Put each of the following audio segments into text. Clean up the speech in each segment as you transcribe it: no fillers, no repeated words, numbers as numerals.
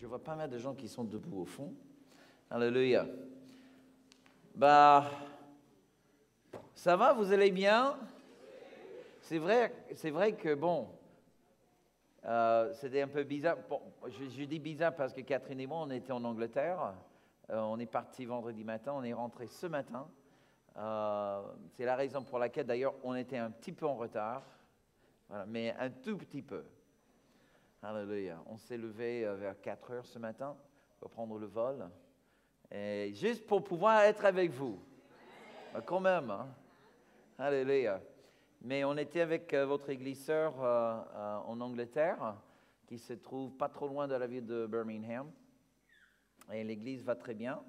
vois pas mal de gens qui sont debout au fond. Alléluia. Bah, ça va, vous allez bien? C'est vrai que, bon, c'était un peu bizarre. Bon, je dis bizarre parce que Catherine et moi, on était en Angleterre. On est parti vendredi matin, on est rentré ce matin. C'est la raison pour laquelle, d'ailleurs, on était un petit peu en retard. Voilà, mais un tout petit peu. Alléluia. On s'est levé vers 4 heures ce matin pour prendre le vol. Et juste pour pouvoir être avec vous. Quand même. Hein? Alléluia. Mais on était avec votre église sœur en Angleterre, qui se trouve pas trop loin de la ville de Birmingham. Et l'église va très bien.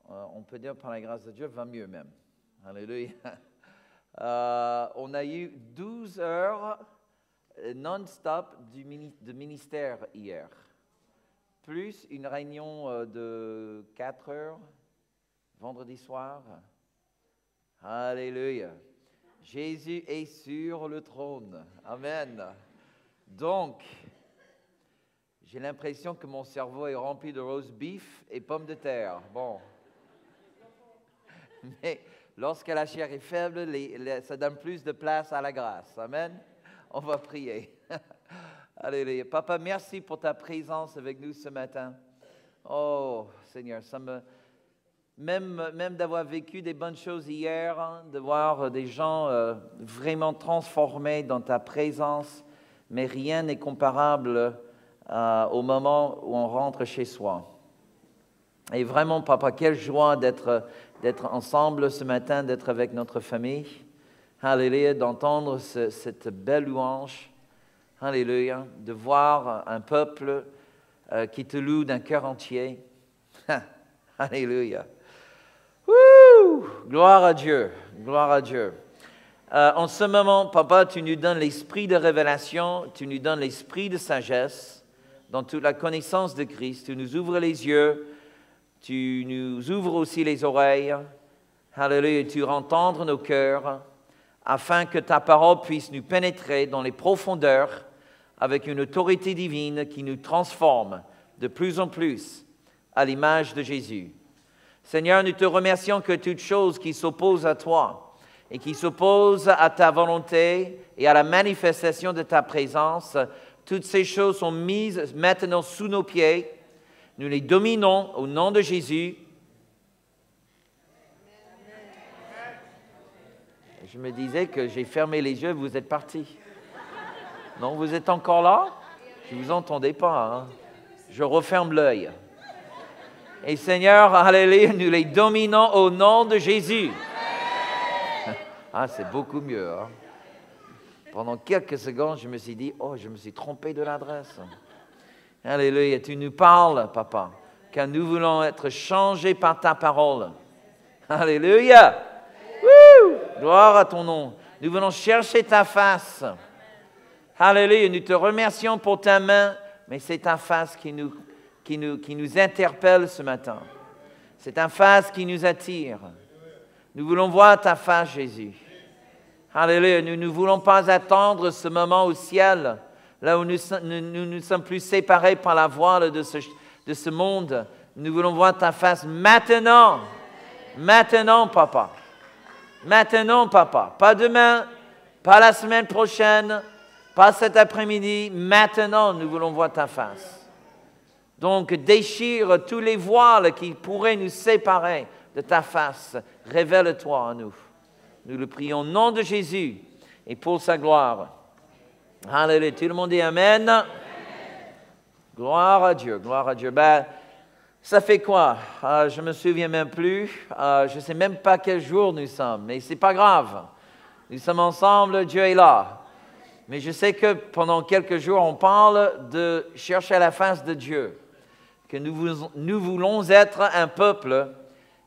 On peut dire, par la grâce de Dieu, va mieux même. Alléluia. On a eu 12 heures non-stop de ministère hier. Plus une réunion de 4 heures vendredi soir. Alléluia. Jésus est sur le trône. Amen. Donc, j'ai l'impression que mon cerveau est rempli de roast beef et pommes de terre. Bon. Mais lorsque la chair est faible, ça donne plus de place à la grâce. Amen. On va prier. Alléluia. Papa, merci pour ta présence avec nous ce matin. Oh, Seigneur, même d'avoir vécu des bonnes choses hier, hein, de voir des gens vraiment transformés dans ta présence, mais rien n'est comparable au moment où on rentre chez soi. Et vraiment, Papa, quelle joie d'être ensemble ce matin, d'être avec notre famille. Alléluia, d'entendre cette belle louange. Alléluia, de voir un peuple qui te loue d'un cœur entier. Alléluia. Wouh! Gloire à Dieu, gloire à Dieu. En ce moment, Papa, tu nous donnes l'esprit de révélation, tu nous donnes l'esprit de sagesse dans toute la connaissance de Christ. Tu nous ouvres les yeux, tu nous ouvres aussi les oreilles. Alléluia, tu rends tendre nos cœurs afin que ta parole puisse nous pénétrer dans les profondeurs avec une autorité divine qui nous transforme de plus en plus à l'image de Jésus. Seigneur, nous te remercions que toute chose qui s'oppose à toi et qui s'oppose à ta volonté et à la manifestation de ta présence, toutes ces choses sont mises maintenant sous nos pieds. Nous les dominons au nom de Jésus. Je me disais que j'ai fermé les yeux, vous êtes partis. Non, vous êtes encore là? Je ne vous entendais pas. Hein? Je referme l'œil. Et Seigneur, alléluia, nous les dominons au nom de Jésus. Ah, c'est beaucoup mieux. Hein? Pendant quelques secondes, je me suis dit, oh, je me suis trompé de l'adresse. Alléluia, tu nous parles, Papa, car nous voulons être changés par ta parole. Alléluia. Woo! Gloire à ton nom. Nous voulons chercher ta face. Alléluia, nous te remercions pour ta main, mais c'est ta face qui nous interpelle ce matin. C'est ta face qui nous attire. Nous voulons voir ta face, Jésus. Alléluia, nous ne voulons pas attendre ce moment au ciel, là où nous sommes plus séparés par la voile de ce monde. Nous voulons voir ta face maintenant. Maintenant, Papa. Maintenant, Papa. Pas demain, pas la semaine prochaine, pas cet après-midi. Maintenant, nous voulons voir ta face. Donc, déchire tous les voiles qui pourraient nous séparer de ta face. Révèle-toi à nous. Nous le prions au nom de Jésus et pour sa gloire. Alléluia. Tout le monde dit Amen. Amen. Gloire à Dieu, gloire à Dieu. Ben, ça fait quoi? Je ne me souviens même plus. Je ne sais même pas quel jour nous sommes, mais ce n'est pas grave. Nous sommes ensemble, Dieu est là. Mais je sais que pendant quelques jours, on parle de chercher la face de Dieu. Que nous voulons être un peuple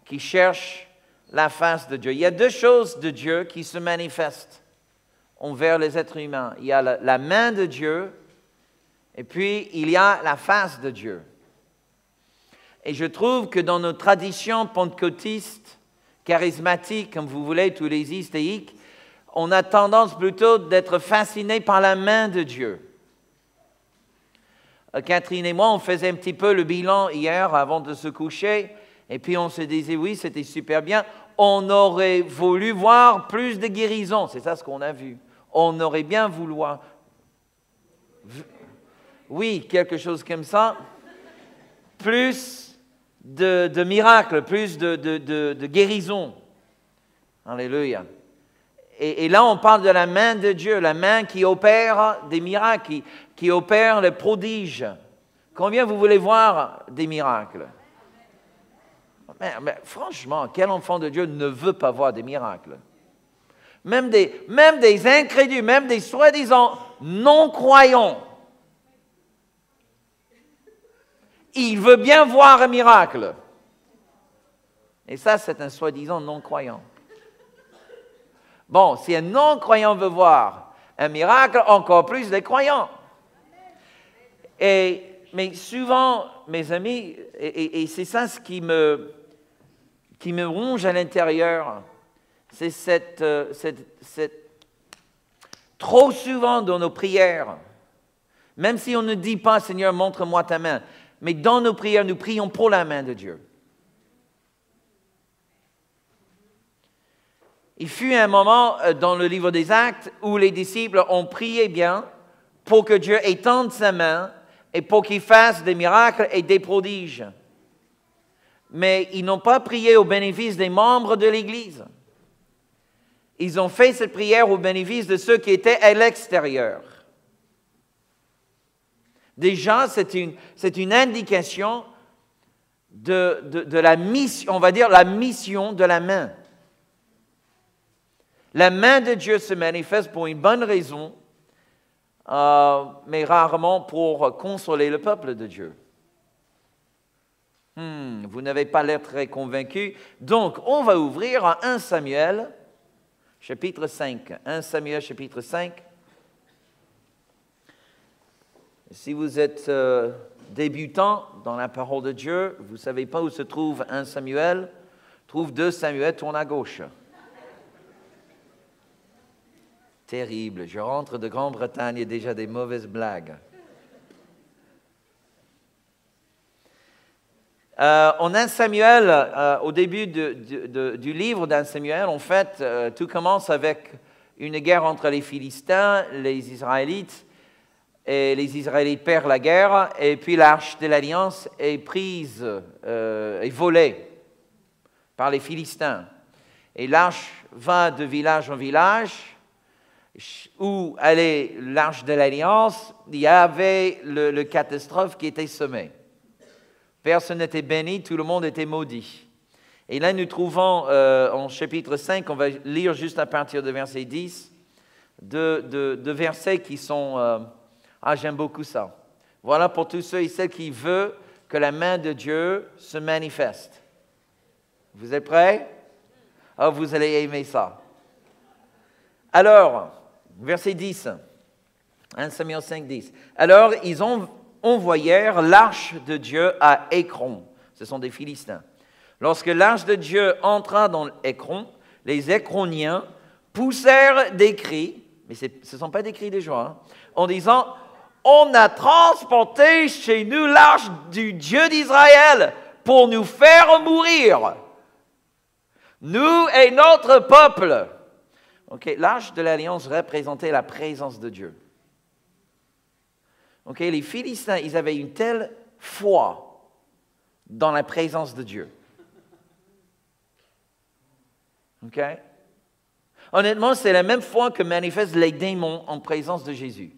qui cherche la face de Dieu. Il y a deux choses de Dieu qui se manifestent envers les êtres humains. Il y a la main de Dieu et puis il y a la face de Dieu. Et je trouve que dans nos traditions pentecôtistes, charismatiques, comme vous voulez, tous les hystéiques, on a tendance plutôt d'être fasciné par la main de Dieu. Catherine et moi, on faisait un petit peu le bilan hier avant de se coucher. Et puis on se disait, oui, c'était super bien. On aurait voulu voir plus de guérison. C'est ça ce qu'on a vu. On aurait bien voulu voir. Oui, quelque chose comme ça. Plus de miracles, plus de guérison. Alléluia. Et là, on parle de la main de Dieu, la main qui opère des miracles, qui opère les prodiges. Combien vous voulez voir des miracles? Mais franchement, quel enfant de Dieu ne veut pas voir des miracles? Même des incrédules, même des soi-disant non-croyants. Il veut bien voir un miracle. Et ça, c'est un soi-disant non-croyant. Bon, si un non-croyant veut voir un miracle, encore plus les croyants. Mais souvent, mes amis, et c'est ça ce qui me ronge à l'intérieur, c'est trop souvent dans nos prières, même si on ne dit pas, Seigneur, montre-moi ta main, mais dans nos prières, nous prions pour la main de Dieu. Il fut un moment dans le livre des Actes où les disciples ont prié bien pour que Dieu étende sa main et pour qu'il fasse des miracles et des prodiges. Mais ils n'ont pas prié au bénéfice des membres de l'Église. Ils ont fait cette prière au bénéfice de ceux qui étaient à l'extérieur. Déjà, c'est une indication de la mission, on va dire la mission de la main. La main de Dieu se manifeste pour une bonne raison, mais rarement pour consoler le peuple de Dieu. Vous n'avez pas l'air très convaincu. Donc, on va ouvrir à 1 Samuel, chapitre 5. 1 Samuel, chapitre 5. Si vous êtes débutant dans la parole de Dieu, vous ne savez pas où se trouve 1 Samuel, trouve 2 Samuel, tourne à gauche. Terrible, je rentre de Grande-Bretagne et déjà des mauvaises blagues. En 1 Samuel, au début du livre d'Un Samuel, en fait, tout commence avec une guerre entre les Philistins, les Israélites, et les Israélites perdent la guerre, et puis l'arche de l'Alliance est prise, est volée par les Philistins. Et l'arche va de village en village, où allait l'arche de l'Alliance, il y avait le catastrophe qui était semé. Personne n'était béni, tout le monde était maudit. Et là, nous trouvons en chapitre 5, on va lire juste à partir de verset 10, deux versets qui sont... j'aime beaucoup ça. Voilà pour tous ceux et celles qui veulent que la main de Dieu se manifeste. Vous êtes prêts? Vous allez aimer ça. Alors, verset 10, 1 Samuel 5, 10. Alors, ils envoyèrent l'arche de Dieu à Écron. Ce sont des Philistins. Lorsque l'arche de Dieu entra dans Écron, les Écroniens poussèrent des cris, mais ce ne sont pas des cris de joie, en disant, « On a transporté chez nous l'arche du Dieu d'Israël pour nous faire mourir, nous et notre peuple. » Okay, l'arche de l'Alliance représentait la présence de Dieu. Okay, les Philistins, ils avaient une telle foi dans la présence de Dieu. Okay? Honnêtement, c'est la même foi que manifestent les démons en présence de Jésus.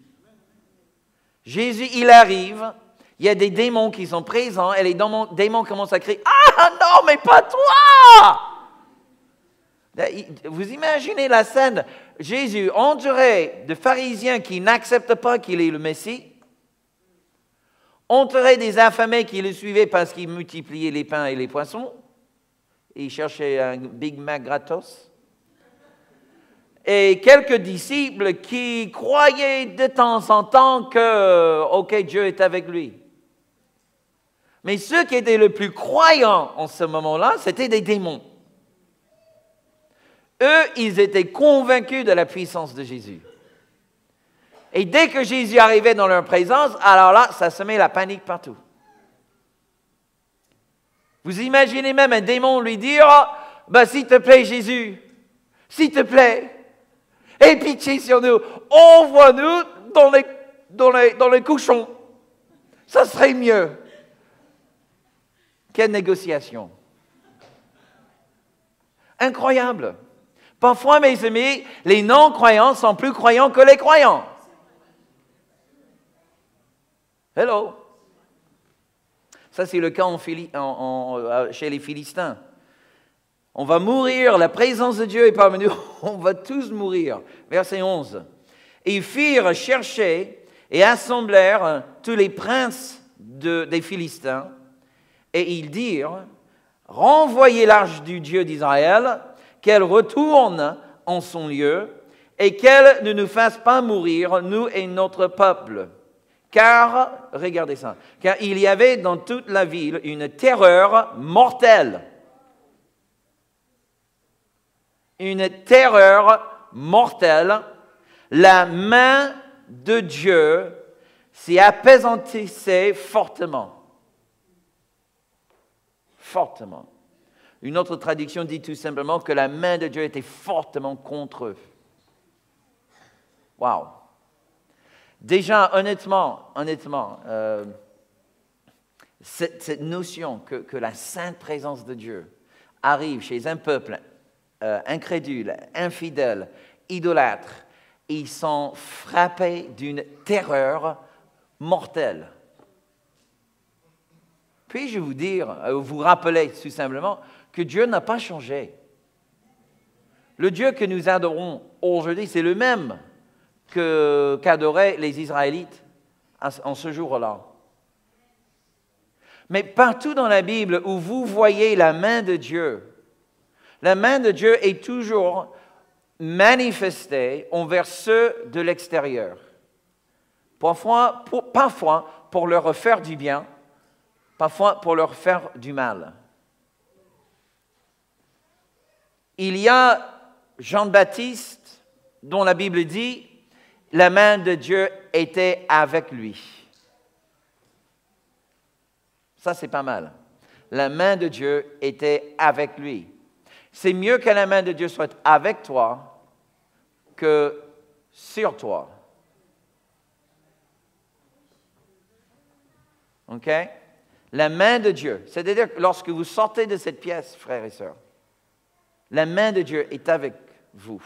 Jésus, il arrive, il y a des démons qui sont présents et les démons commencent à crier « Ah non, mais pas toi !» Vous imaginez la scène, Jésus entouré de pharisiens qui n'acceptent pas qu'il est le Messie, entouré des affamés qui le suivaient parce qu'il multipliait les pains et les poissons, et il cherchait un Big Mac gratos, et quelques disciples qui croyaient de temps en temps que, Dieu est avec lui. Mais ceux qui étaient le plus croyants en ce moment-là, c'était des démons. Eux, ils étaient convaincus de la puissance de Jésus. Et dès que Jésus arrivait dans leur présence, alors là, ça semait la panique partout. Vous imaginez même un démon lui dire, s'il te plaît Jésus, s'il te plaît, aie pitié sur nous, envoie-nous dans les couchons. Ça serait mieux. Quelle négociation. Incroyable. Parfois, mes amis, les non-croyants sont plus croyants que les croyants. Hello. Ça, c'est le cas chez les Philistins. On va mourir, la présence de Dieu est parmi nous, on va tous mourir. Verset 11. Et ils firent chercher et assemblèrent tous les princes des Philistins, et ils dirent, renvoyez l'arche du Dieu d'Israël, qu'elle retourne en son lieu, et qu'elle ne nous fasse pas mourir, nous et notre peuple. Car, regardez ça, car il y avait dans toute la ville une terreur mortelle. Une terreur mortelle. La main de Dieu s'y apesantissait fortement. Fortement. Une autre traduction dit tout simplement que la main de Dieu était fortement contre eux. Wow! Déjà, honnêtement, cette notion que la sainte présence de Dieu arrive chez un peuple incrédule, infidèle, idolâtre, ils sont frappés d'une terreur mortelle. Puis-je vous rappeler tout simplement que Dieu n'a pas changé. Le Dieu que nous adorons aujourd'hui, c'est le même qu'adoraient les Israélites en ce jour-là. Mais partout dans la Bible où vous voyez la main de Dieu est toujours manifestée envers ceux de l'extérieur. Parfois pour leur faire du bien, parfois pour leur faire du mal. Il y a Jean-Baptiste, dont la Bible dit, la main de Dieu était avec lui. Ça, c'est pas mal. La main de Dieu était avec lui. C'est mieux que la main de Dieu soit avec toi que sur toi. OK? La main de Dieu, c'est-à-dire que lorsque vous sortez de cette pièce, frères et sœurs, la main de Dieu est avec vous.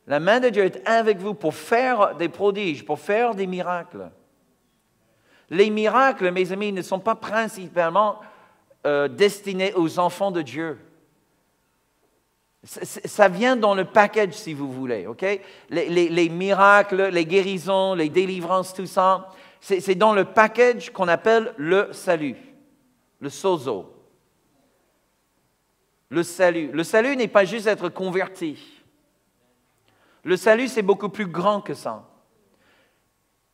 La main de Dieu est avec vous pour faire des prodiges, pour faire des miracles. Les miracles, mes amis, ne sont pas principalement destinés aux enfants de Dieu. Ça vient dans le package, si vous voulez, OK? Les miracles, les guérisons, les délivrances, tout ça, c'est dans le package qu'on appelle le salut, le sozo. Le salut. Le salut n'est pas juste être converti. Le salut, c'est beaucoup plus grand que ça.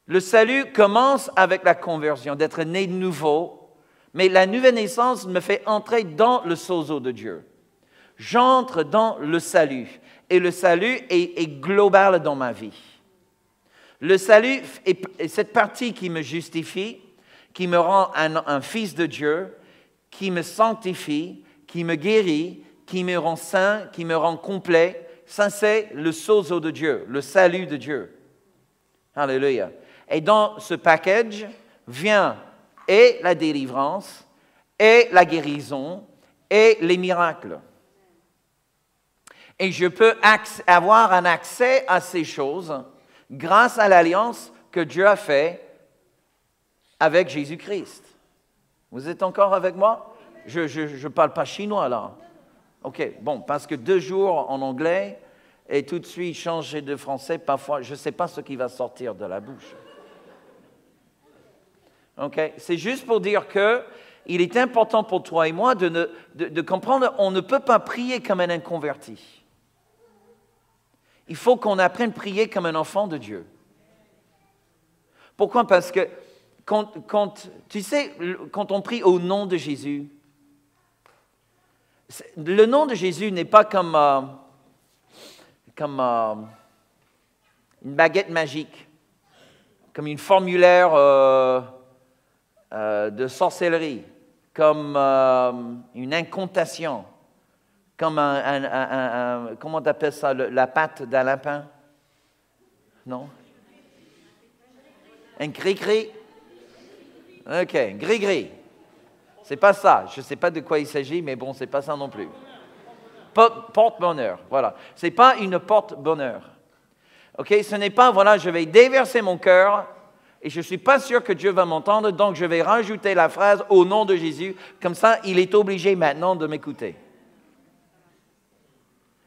Le salut commence avec la conversion, d'être né de nouveau, mais la nouvelle naissance me fait entrer dans le sozo de Dieu. J'entre dans le salut, et le salut est global dans ma vie. Le salut est cette partie qui me justifie, qui me rend un fils de Dieu, qui me sanctifie, qui me guérit, qui me rend saint, qui me rend complet. Ça, c'est le sozo de Dieu, le salut de Dieu. Alléluia. Et dans ce package vient et la délivrance, et la guérison, et les miracles. Et je peux avoir un accès à ces choses grâce à l'alliance que Dieu a faite avec Jésus-Christ. Vous êtes encore avec moi? Je ne parle pas chinois là. OK, bon, parce que 2 jours en anglais et tout de suite changer de français, parfois, je ne sais pas ce qui va sortir de la bouche. OK, c'est juste pour dire qu'il est important pour toi et moi de comprendre qu'on ne peut pas prier comme un inconverti. Il faut qu'on apprenne à prier comme un enfant de Dieu. Pourquoi? Parce que tu sais, quand on prie au nom de Jésus, le nom de Jésus n'est pas comme une baguette magique, comme une formulaire de sorcellerie, comme une incantation, comme comment tu appelles ça, la patte d'un lapin? Non? Un gris-gris? OK, gris-gris. C'est pas ça. Je ne sais pas de quoi il s'agit, mais bon, c'est pas ça non plus. Porte-bonheur, voilà. Ce n'est pas une porte-bonheur. OK, ce n'est pas, voilà, je vais déverser mon cœur et je ne suis pas sûr que Dieu va m'entendre, donc je vais rajouter la phrase « au nom de Jésus ». Comme ça, il est obligé maintenant de m'écouter.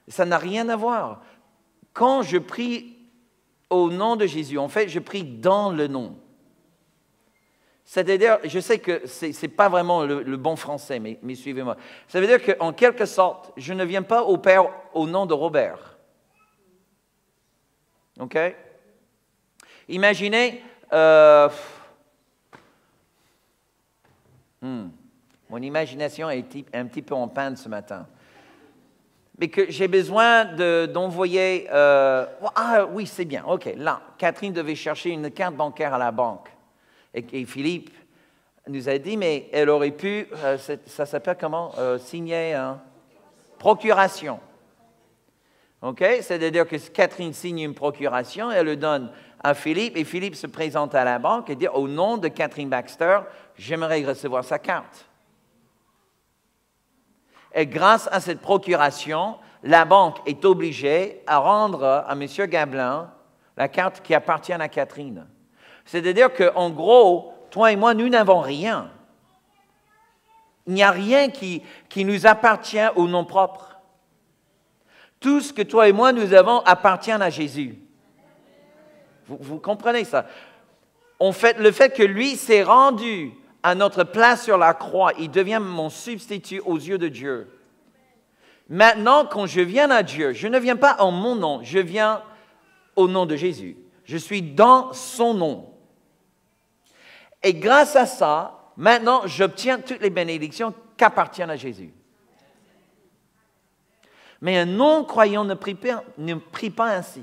Ça n'a rien à voir. Quand je prie au nom de Jésus, en fait, je prie dans le nom. C'est-à-dire, je sais que ce n'est pas vraiment le bon français, mais suivez-moi. Ça veut dire qu'en quelque sorte, je ne viens pas au Père au nom de Robert. OK? Imaginez, mon imagination est un petit peu en panne ce matin. Mais que j'ai besoin d'envoyer... ah oui, c'est bien. OK, là, Catherine devait chercher une carte bancaire à la banque. Et Philippe nous a dit, mais elle aurait pu, ça s'appelle comment, signer une procuration. OK? C'est-à-dire que Catherine signe une procuration, elle le donne à Philippe, et Philippe se présente à la banque et dit, au nom de Catherine Baxter, j'aimerais recevoir sa carte. Et grâce à cette procuration, la banque est obligée à rendre à M. Gablin la carte qui appartient à Catherine. C'est-à-dire qu'en gros, toi et moi, nous n'avons rien. Il n'y a rien qui nous appartient au nom propre. Tout ce que toi et moi, nous avons appartient à Jésus. Vous comprenez ça? En fait, le fait que lui s'est rendu à notre place sur la croix, il devient mon substitut aux yeux de Dieu. Maintenant, quand je viens à Dieu, je ne viens pas en mon nom, je viens au nom de Jésus. Je suis dans son nom. Et grâce à ça, maintenant, j'obtiens toutes les bénédictions qui appartiennent à Jésus. Mais un non-croyant ne prie pas ainsi.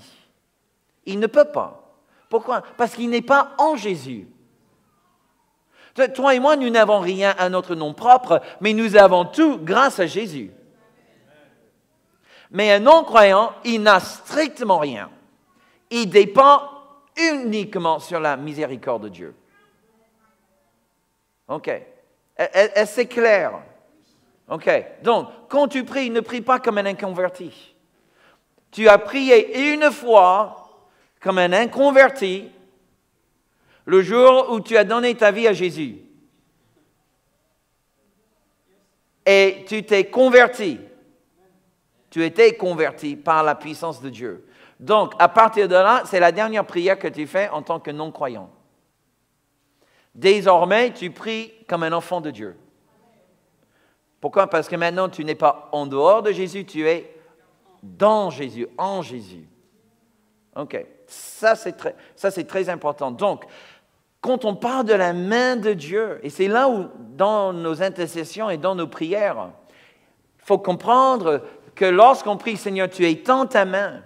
Il ne peut pas. Pourquoi? Parce qu'il n'est pas en Jésus. Toi et moi, nous n'avons rien à notre nom propre, mais nous avons tout grâce à Jésus. Mais un non-croyant, il n'a strictement rien. Il dépend uniquement sur la miséricorde de Dieu. OK. C'est clair. OK. Donc, quand tu pries, ne prie pas comme un inconverti. Tu as prié une fois comme un inconverti le jour où tu as donné ta vie à Jésus. Et tu t'es converti. Tu étais converti par la puissance de Dieu. Donc, à partir de là, c'est la dernière prière que tu fais en tant que non-croyant. Désormais, tu pries comme un enfant de Dieu. Pourquoi? Parce que maintenant, tu n'es pas en dehors de Jésus, tu es dans Jésus, en Jésus. OK. Ça, c'est très important. Donc, quand on parle de la main de Dieu, et c'est là où, dans nos intercessions et dans nos prières, il faut comprendre que lorsqu'on prie, Seigneur, tu étends ta main.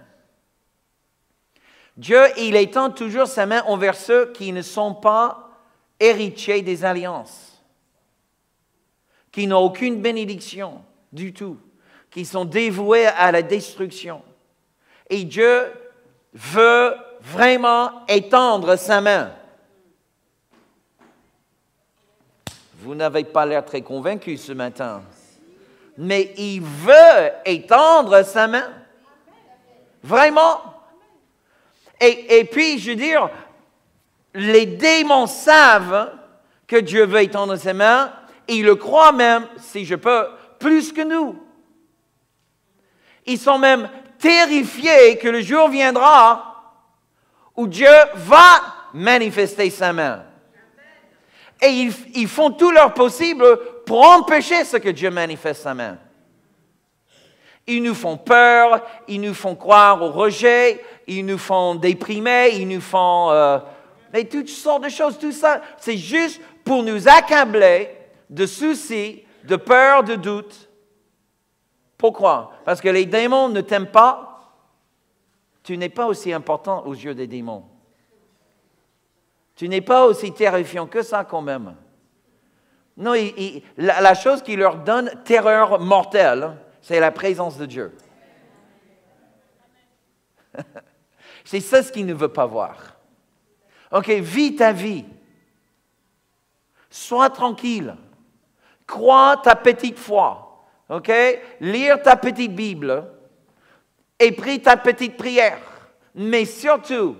Dieu, il étend toujours sa main envers ceux qui ne sont pas héritiers des alliances, qui n'ont aucune bénédiction du tout, qui sont dévoués à la destruction. Et Dieu veut vraiment étendre sa main. Vous n'avez pas l'air très convaincu ce matin, mais il veut étendre sa main. Vraiment. Et puis, je veux dire, les démons savent que Dieu veut étendre ses mains, et ils le croient même, si je peux, plus que nous. Ils sont même terrifiés que le jour viendra où Dieu va manifester sa main. Et ils font tout leur possible pour empêcher ce que Dieu manifeste sa main. Ils nous font peur, ils nous font croire au rejet, ils nous font déprimer, ils nous font... mais toutes sortes de choses, tout ça, c'est juste pour nous accabler de soucis, de peur, de doute. Pourquoi? Parce que les démons ne t'aiment pas. tu n'es pas aussi important aux yeux des démons. Tu n'es pas aussi terrifiant que ça quand même. Non, la chose qui leur donne terreur mortelle, c'est la présence de Dieu. C'est ça ce qu'il ne veut pas voir. OK, vis ta vie. Sois tranquille. Crois ta petite foi. OK? Lire ta petite Bible. Et prie ta petite prière. Mais surtout,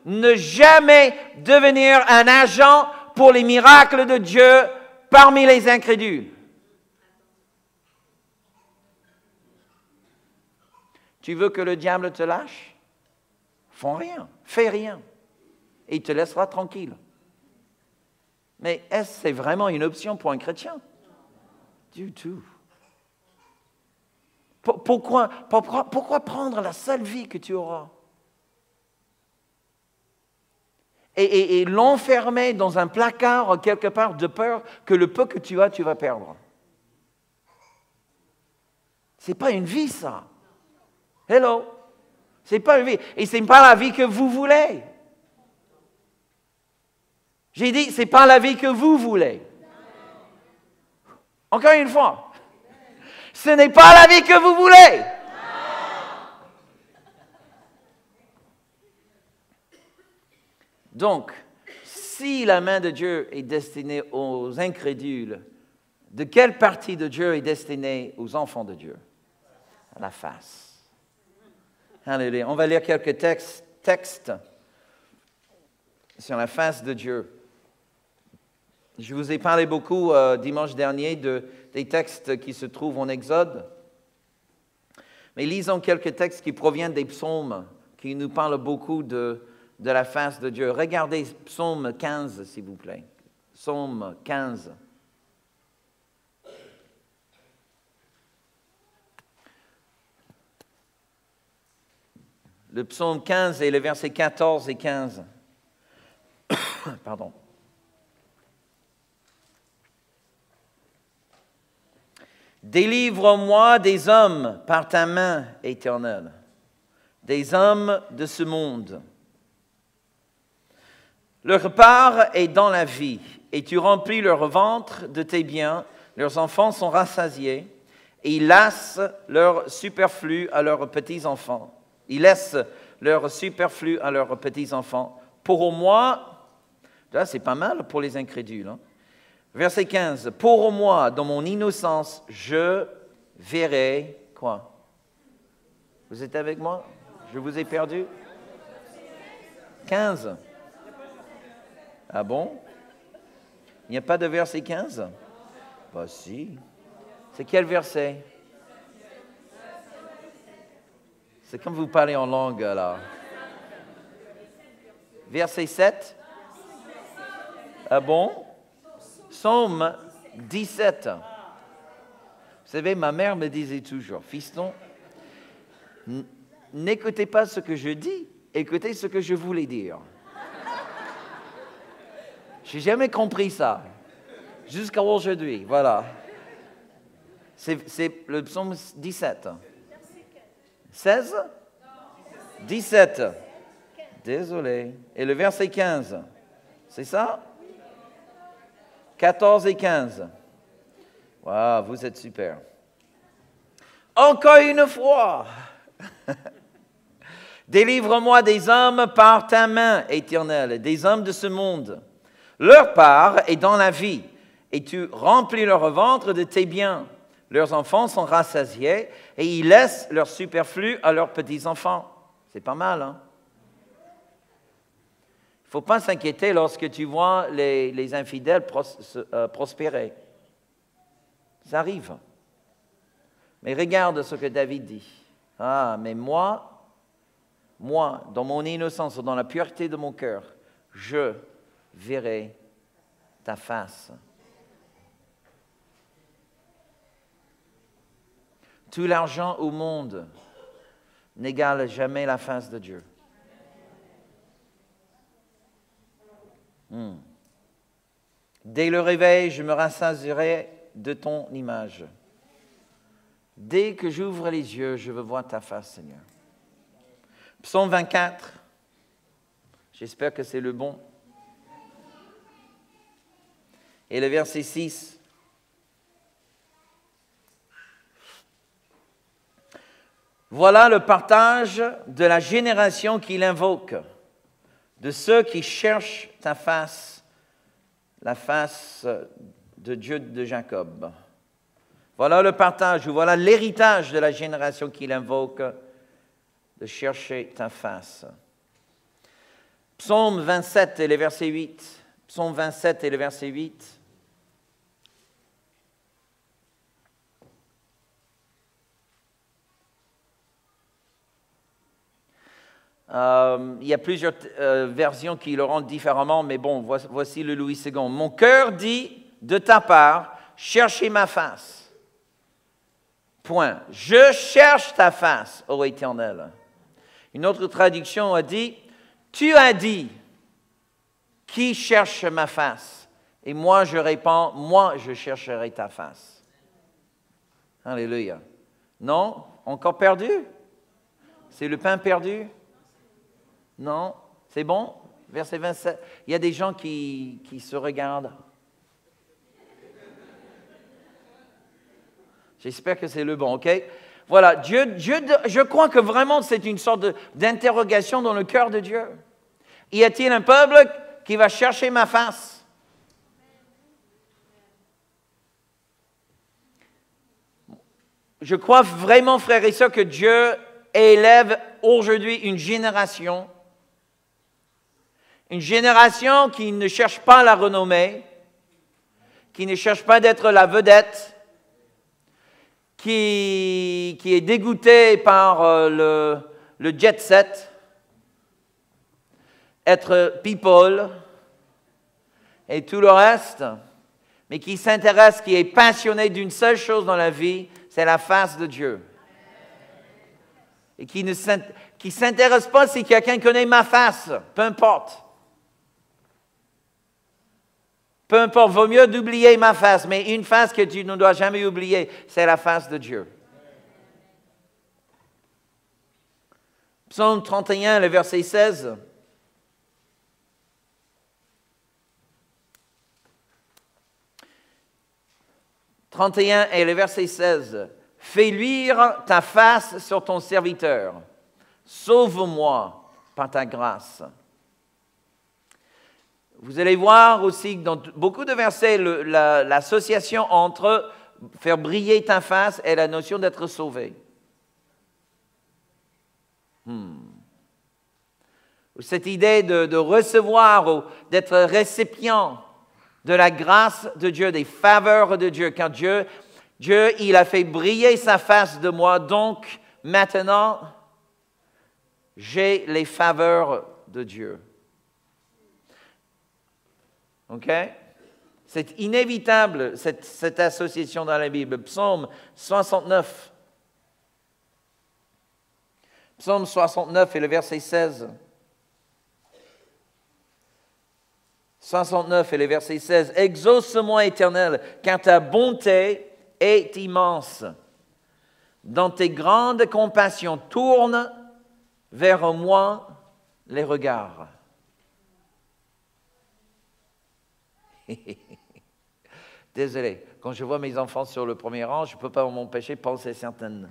ne jamais devenir un agent pour les miracles de Dieu parmi les incrédules. Tu veux que le diable te lâche? Fais rien. Et il te laissera tranquille. Mais est-ce que c'est vraiment une option pour un chrétien? Du tout. Pourquoi prendre la seule vie que tu auras? Et l'enfermer dans un placard quelque part de peur que le peu que tu as, tu vas perdre. Ce n'est pas une vie, ça. Hello. Ce n'est pas une vie. Et ce n'est pas la vie que vous voulez. J'ai dit, ce n'est pas la vie que vous voulez. Encore une fois. Ce n'est pas la vie que vous voulez. Donc, si la main de Dieu est destinée aux incrédules, de quelle partie de Dieu est destinée aux enfants de Dieu? À la face. Alléluia. On va lire quelques textes sur la face de Dieu. Je vous ai parlé beaucoup dimanche dernier des textes qui se trouvent en Exode. Mais lisons quelques textes qui proviennent des psaumes, qui nous parlent beaucoup de la face de Dieu. Regardez Psaume 15, s'il vous plaît. Psaume 15. Le psaume 15 et le verset 14 et 15. Pardon. Délivre-moi des hommes par ta main éternelle, des hommes de ce monde. Leur part est dans la vie, et tu remplis leur ventre de tes biens. Leurs enfants sont rassasiés, et ils laissent leur superflu à leurs petits-enfants. Ils laissent leur superflu à leurs petits-enfants. Pour moi, là c'est pas mal pour les incrédules. Hein? Verset 15. Pour moi, dans mon innocence, je verrai quoi? Vous êtes avec moi? Je vous ai perdu? 15. Ah bon? Il n'y a pas de verset 15? Bah si. C'est quel verset? C'est comme vous parlez en langue, là. Verset 7? Ah bon? Psaume 17. Vous savez, ma mère me disait toujours, fiston, n'écoutez pas ce que je dis, écoutez ce que je voulais dire. Je n'ai jamais compris ça, jusqu'à aujourd'hui, voilà. C'est le psaume 17. 16? 17. Désolé. Et le verset 15, c'est ça? 14 et 15. Waouh, vous êtes super. Encore une fois. Délivre-moi des hommes par ta main éternelle, des hommes de ce monde. Leur part est dans la vie, et tu remplis leur ventre de tes biens. Leurs enfants sont rassasiés, et ils laissent leur superflu à leurs petits-enfants. C'est pas mal, hein? Il ne faut pas s'inquiéter lorsque tu vois les infidèles prospérer. Ça arrive. Mais regarde ce que David dit. Ah, mais moi, dans mon innocence, dans la pureté de mon cœur, je verrai ta face. Tout l'argent au monde n'égale jamais la face de Dieu. Dès le réveil, je me rassasierai de ton image. Dès que j'ouvre les yeux, je veux voir ta face, Seigneur. Psaume 24. J'espère que c'est le bon. Et le verset 6. Voilà le partage de la génération qui l'invoque, de ceux qui cherchent ta face, la face de Dieu de Jacob. Voilà le partage, ou voilà l'héritage de la génération qui l'invoque, de chercher ta face. Psaume 27 et le verset 8. Psaume 27 et le verset 8. Il y a plusieurs versions qui le rendent différemment, mais bon, voici le Louis II. Mon cœur dit de ta part, cherchez ma face. Point. Je cherche ta face, ô Éternel. Une autre traduction a dit, tu as dit, qui cherche ma face? Et moi je réponds, moi je chercherai ta face. Alléluia. Non? Encore perdu? C'est le pain perdu? Non? C'est bon? Verset 27. Il y a des gens qui se regardent. J'espère que c'est le bon, OK? Voilà, je crois que vraiment c'est une sorte d'interrogation dans le cœur de Dieu. Y a-t-il un peuple qui va chercher ma face? Je crois vraiment, frères et sœurs, que Dieu élève aujourd'hui une génération qui ne cherche pas la renommée, qui ne cherche pas d'être la vedette, qui est dégoûté par le jet set, être people et tout le reste, mais qui s'intéresse, qui est passionné d'une seule chose dans la vie, c'est la face de Dieu. Et qui ne s'intéresse pas si quelqu'un connaît ma face, peu importe. Peu importe, vaut mieux d'oublier ma face, mais une face que tu ne dois jamais oublier, c'est la face de Dieu. Psaume 31, le verset 16. « 31 et le verset 16. « Fais luire ta face sur ton serviteur. Sauve-moi par ta grâce. » Vous allez voir aussi dans beaucoup de versets l'association entre faire briller ta face et la notion d'être sauvé. Cette idée de recevoir ou d'être récipient de la grâce de Dieu, des faveurs de Dieu. Quand Dieu, il a fait briller sa face de moi, donc maintenant, j'ai les faveurs de Dieu. OK? C'est inévitable, cette association dans la Bible. Psaume 69. Psaume 69 et le verset 16. 69 et le verset 16. « Exauce-moi, Éternel, car ta bonté est immense. Dans tes grandes compassions, tourne vers moi les regards. » Désolé, quand je vois mes enfants sur le premier rang, je ne peux pas m'empêcher de penser certaines.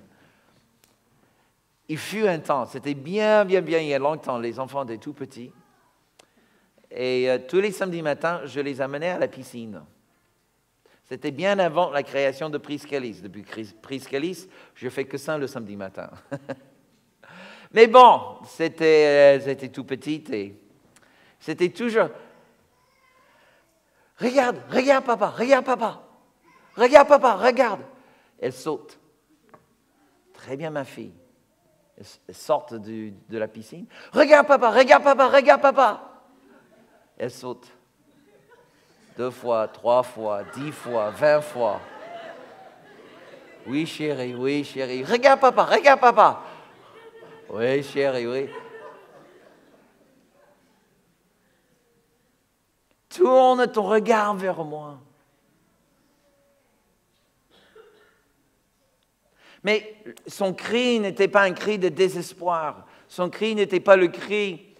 Il fut un temps, c'était bien, il y a longtemps, les enfants étaient tout petits. Et tous les samedis matins, je les amenais à la piscine. C'était bien avant la création de Priscalis. Depuis Priscalis, je ne fais que ça le samedi matin. Mais bon, c'était tout petit et c'était toujours... Regarde papa, regarde papa. Regarde papa, regarde. Elle saute. Très bien ma fille. Elle sort de la piscine. Regarde papa, regarde papa, regarde papa. Elle saute. 2 fois, 3 fois, 10 fois, 20 fois. Oui chérie, oui chérie. Regarde papa, regarde papa. Oui chérie, oui. Tourne ton regard vers moi. Mais son cri n'était pas un cri de désespoir. Son cri n'était pas le cri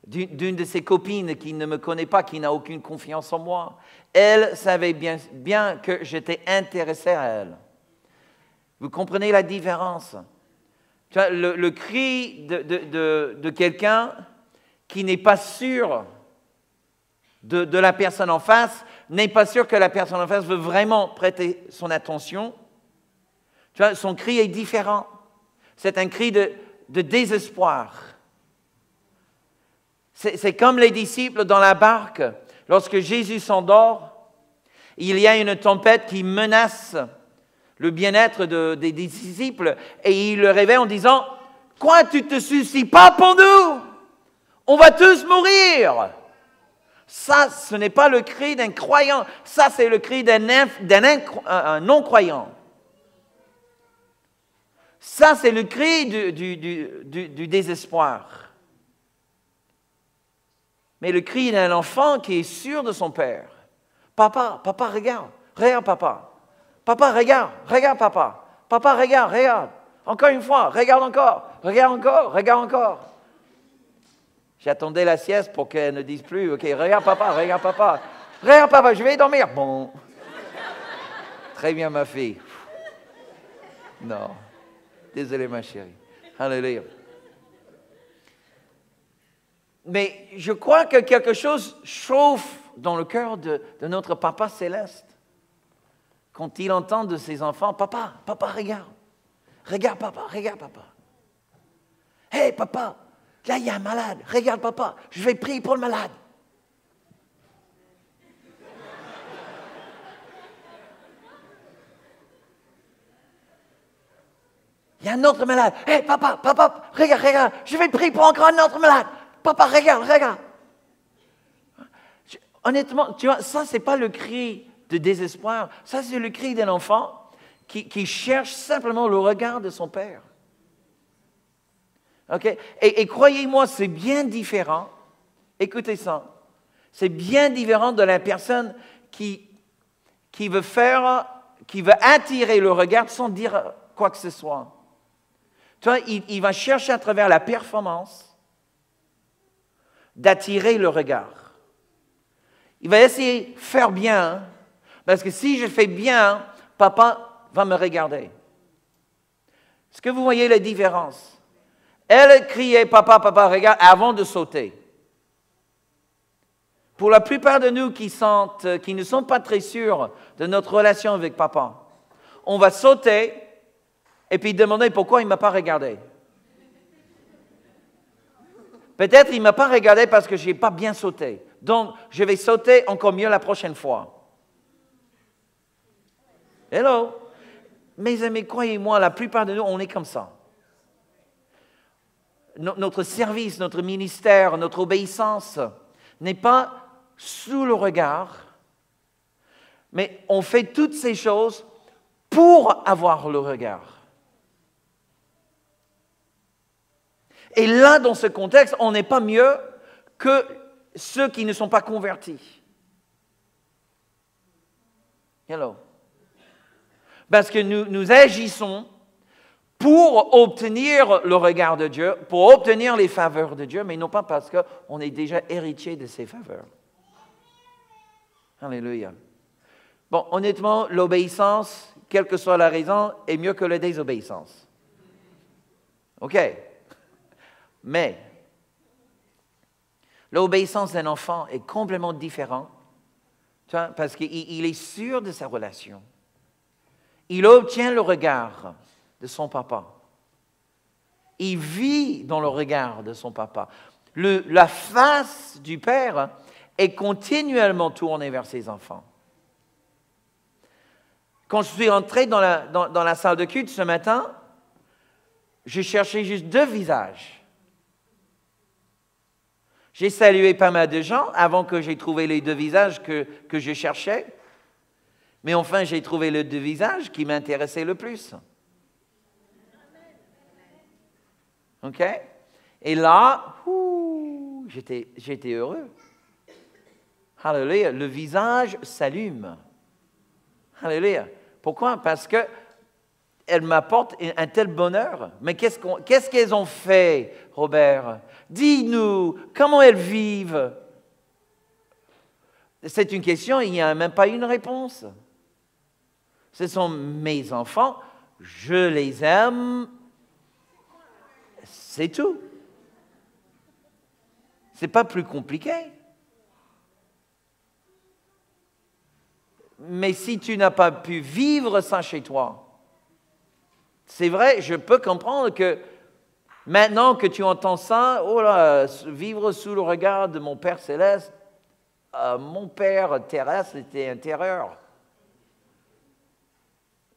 d'une de ses copines qui ne me connaît pas, qui n'a aucune confiance en moi. Elle savait bien que j'étais intéressé à elle. Vous comprenez la différence? Tu vois, le cri de quelqu'un qui n'est pas sûr de la personne en face, n'est pas sûr que la personne en face veut vraiment prêter son attention. Tu vois, son cri est différent. C'est un cri de désespoir. C'est comme les disciples dans la barque. Lorsque Jésus s'endort, il y a une tempête qui menace le bien-être des disciples et il le réveille en disant « Quoi, tu ne te soucies pas pour nous? On va tous mourir !» Ça, ce n'est pas le cri d'un croyant. Ça, c'est le cri d'un non-croyant. Ça, c'est le cri du désespoir. Mais le cri d'un enfant qui est sûr de son père. Papa, papa, regarde. Regarde, papa. Papa, regarde. Regarde, papa. Papa, regarde, regarde. Encore une fois, regarde encore. Regarde encore, regarde encore. J'attendais la sieste pour qu'elle ne dise plus, OK, regarde papa, regarde papa. Regarde papa, je vais dormir. Bon. Très bien, ma fille. Non. Désolé, ma chérie. Alléluia. Mais je crois que quelque chose chauffe dans le cœur de notre papa céleste. Quand il entend de ses enfants, papa, papa, regarde. Regarde papa, regarde papa. Hé papa, là il y a un malade. Regarde papa, je vais prier pour le malade. Il y a un autre malade. Hé papa, papa, regarde, regarde, je vais prier pour encore un autre malade. Papa, regarde, regarde. Honnêtement, tu vois, ça, ce n'est pas le cri de désespoir. Ça, c'est le cri d'un enfant qui cherche simplement le regard de son père. OK? Et croyez-moi, c'est bien différent. Écoutez ça. C'est bien différent de la personne qui veut attirer le regard sans dire quoi que ce soit. Tu vois, il va chercher à travers la performance d'attirer le regard. Il va essayer de faire bien, parce que si je fais bien, papa va me regarder. Est-ce que vous voyez la différence? Elle criait, papa, papa, regarde, avant de sauter. Pour la plupart de nous qui ne sont pas très sûrs de notre relation avec papa, on va sauter et puis demander pourquoi il ne m'a pas regardé. Peut-être qu'il ne m'a pas regardé parce que je n'ai pas bien sauté. Donc, je vais sauter encore mieux la prochaine fois. Hello? Mes amis, croyez-moi, la plupart de nous, on est comme ça. Notre service, notre ministère, notre obéissance n'est pas sous le regard, mais on fait toutes ces choses pour avoir le regard. Et là, dans ce contexte, on n'est pas mieux que ceux qui ne sont pas convertis. Hello. Parce que nous agissons pour obtenir le regard de Dieu, pour obtenir les faveurs de Dieu, mais non pas parce qu'on est déjà héritier de ces faveurs. Alléluia. Bon, honnêtement, l'obéissance, quelle que soit la raison, est mieux que la désobéissance. OK. Mais l'obéissance d'un enfant est complètement différente, tu vois, parce qu'il est sûr de sa relation. Il obtient le regard de son papa. Il vit dans le regard de son papa. La face du père est continuellement tournée vers ses enfants. Quand je suis entré dans la salle de culte ce matin, j'ai cherché juste 2 visages. J'ai salué pas mal de gens avant que j'ai trouvé les 2 visages que je cherchais. Mais enfin, j'ai trouvé les 2 visages qui m'intéressaient le plus. OK? Et là, j'étais heureux. Alléluia. Le visage s'allume. Alléluia. Pourquoi? Parce que elles m'apportent un tel bonheur. Mais qu'est-ce qu'elles ont fait, Robert? Dis-nous, comment elles vivent? C'est une question, il n'y a même pas une réponse. Ce sont mes enfants, je les aime, c'est tout. Ce n'est pas plus compliqué. Mais si tu n'as pas pu vivre ça chez toi, c'est vrai, je peux comprendre que maintenant que tu entends ça, oh là, vivre sous le regard de mon Père céleste, mon Père terrestre était un terreur.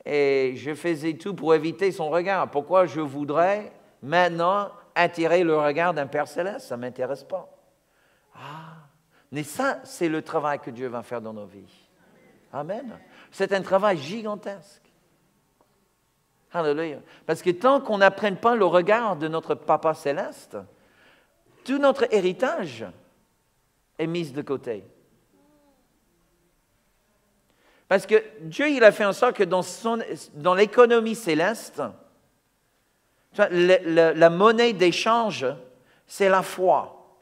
Et je faisais tout pour éviter son regard. Pourquoi je voudrais maintenant attirer le regard d'un Père céleste? Ça ne m'intéresse pas. Mais ça, c'est le travail que Dieu va faire dans nos vies. Amen. C'est un travail gigantesque. Alléluia. Parce que tant qu'on n'apprenne pas le regard de notre Papa céleste, tout notre héritage est mis de côté. Parce que Dieu, il a fait en sorte que dans l'économie céleste, la monnaie d'échange, c'est la foi.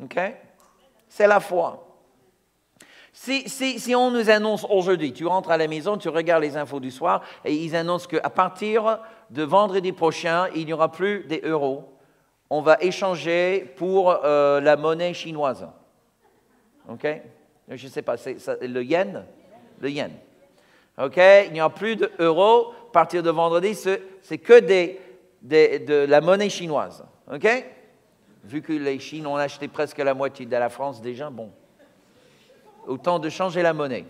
OK? C'est la foi. Si on nous annonce aujourd'hui, tu rentres à la maison, tu regardes les infos du soir, et ils annoncent qu'à partir de vendredi prochain, il n'y aura plus des euros. On va échanger pour la monnaie chinoise. OK? Je ne sais pas, c'est le yen? Le yen. OK? Il n'y aura plus d'euros. À partir de vendredi, c'est que de la monnaie chinoise. OK? Vu que les Chines ont acheté presque la moitié de la France déjà, bon. Autant de changer la monnaie.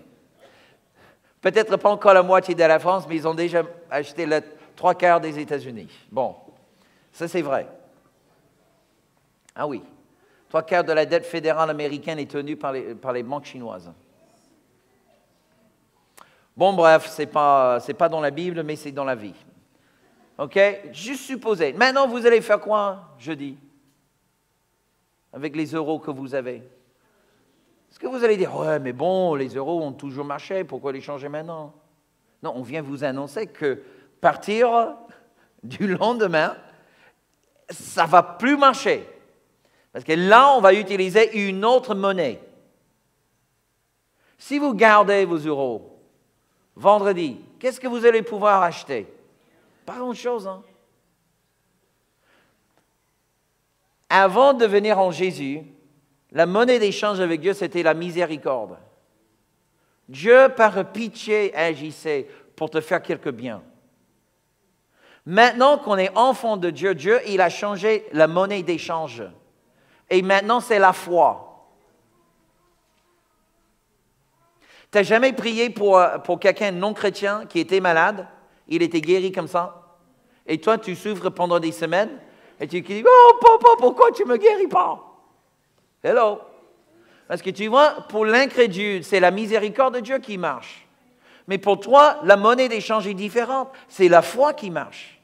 Peut-être pas encore la moitié de la France, mais ils ont déjà acheté les 3/4 des États-Unis. Bon, ça c'est vrai. Ah oui, 3/4 de la dette fédérale américaine est tenue par les banques chinoises. Bon, bref, c'est pas dans la Bible, mais c'est dans la vie. OK? Juste supposer. Maintenant, vous allez faire quoi jeudi? Avec les euros que vous avez? Est-ce que vous allez dire, ouais, mais bon, les euros ont toujours marché, pourquoi les changer maintenant? Non, on vient vous annoncer que partir du lendemain, ça ne va plus marcher. Parce que là, on va utiliser une autre monnaie. Si vous gardez vos euros, vendredi, qu'est-ce que vous allez pouvoir acheter? Pas grand-chose, hein? Avant de venir en Jésus, la monnaie d'échange avec Dieu, c'était la miséricorde. Dieu, par pitié, agissait pour te faire quelque bien. Maintenant qu'on est enfant de Dieu, Dieu, il a changé la monnaie d'échange. Et maintenant, c'est la foi. Tu n'as jamais prié pour quelqu'un non chrétien qui était malade? Il était guéri comme ça? Et toi, tu souffres pendant des semaines? Et tu dis, oh papa, pourquoi tu ne me guéris pas? Hello? Parce que tu vois, pour l'incrédule, c'est la miséricorde de Dieu qui marche. Mais pour toi, la monnaie d'échange est différente. C'est la foi qui marche.